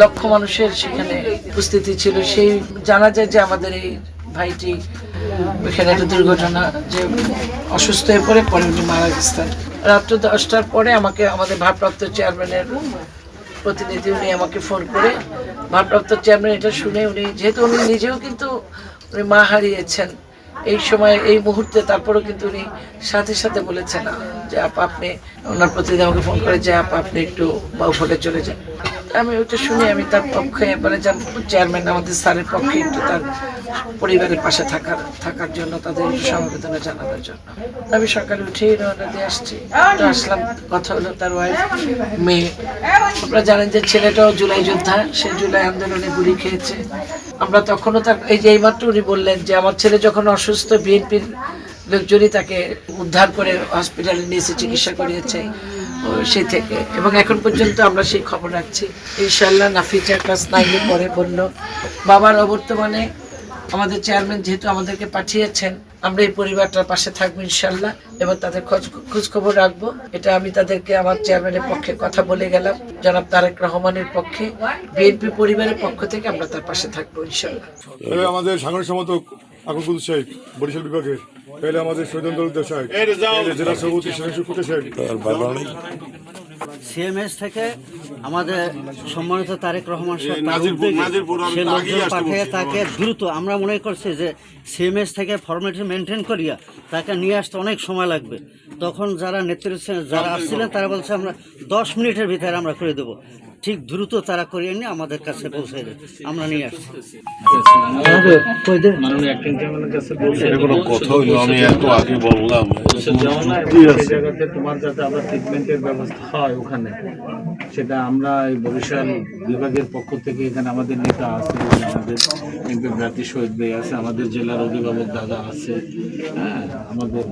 লক্ষ মানুষের সেখানে উপস্থিতি ছিল। সেই জানা যায় যে আমাদের এই ভাইটি ওইখানে একটা দুর্ঘটনা, যে অসুস্থ হয়ে পড়ে পরে উনি মারা গেছেন। রাত্র 10টার পরে আমাকে আমাদের ভারপ্রাপ্ত চেয়ারম্যানের প্রতিনিধি উনি আমাকে ফোন করে, ভারপ্রাপ্ত চেয়ারম্যান এটা শুনে, উনি যেহেতু উনি নিজেও কিন্তু উনি মা হারিয়েছেন এই সময় এই মুহূর্তে, তারপরেও কিন্তু উনি সাথে সাথে বলেছেন যে আপনি, ওনার প্রতিনিধি আমাকে ফোন করে যে আপনি একটু বাউফোর্টে চলে যান। আমি ওইটা শুনে আমি তার পক্ষে মানে চেয়ারম্যান আমাদের স্যারের পক্ষে একটু তার পরিবারের পাশে থাকার জন্য, তাদের সমবেদনা জানানোর জন্য আমি সকালে উঠেই রওনা দিয়ে আসলাম। কথা হলো তার ওয়াইফ, মেয়ে। আপনারা জানেন যে ছেলেটাও জুলাই যোদ্ধা, সে জুলাই আন্দোলনে গুলি খেয়েছে। আমরা তখনও তার এই যে এইমাত্র উনি বললেন যে আমার ছেলে যখন অসুস্থ, বিএনপির লোকজনই তাকে উদ্ধার করে হসপিটালে নিয়েছে, চিকিৎসা করিয়েছে সেই থেকে, এবং এখন পর্যন্ত আমরা সেই খবর রাখছি। ইনশাল্লাহ নাফিজা ক্লাস 9-এ পরে বলল বাবার অবর্তমানে আমাদের চেয়ারম্যান যেহেতু আমাদেরকে পাঠিয়েছেন, আমরা এই পরিবারটার পাশে থাকবো ইনশাল্লাহ, এবং তাদের খোঁজ খবর রাখবো। এটা আমি তাদেরকে আমার চেয়ারম্যানের পক্ষে কথা বলে গেলাম, জনাব তারেক রহমানের পক্ষে, বিএনপি পরিবারের পক্ষ থেকে আমরা তার পাশে থাকবো ইনশাল্লাহ। আমাদের সাংগঠনিক সম্পাদক আকুল সাহেব বরিশাল বিভাগের, তাহলে আমাদের শহীদ সাহেব, জেলা সভাপতি সাহেব, সিএমএস থেকে আমাদের সম্মানিত তারেক রহমান সাহেব সে লোকজন পাঠিয়ে তাকে দ্রুত, আমরা মনে করছি যে সিএমএস থেকে ফর্মালিটি মেনটেন করিয়া তাকে নিয়ে আসতে অনেক সময় লাগবে। তখন যারা নেতৃত্ব যারা আসছিলেন তারা বলছে আমরা 10 মিনিটের ভিতরে আমরা করে দেবো। ঠিক দ্রুত তারা করিয়ে নিয়ে আমাদের কাছে পৌঁছে দেয়, আমরা নিয়ে আসছি। তোমার যাতে আবার ট্রিটমেন্টের ব্যবস্থা হয় ওখানে, সেটা আমরা এই বরিশাল বিভাগের পক্ষ থেকে, এখানে আমাদের নেতা আছে, আমাদের এমপি প্রার্থী শহীদ ভাই আছে, আমাদের জেলার অভিভাবক দাদা আছে, হ্যাঁ, আমাদের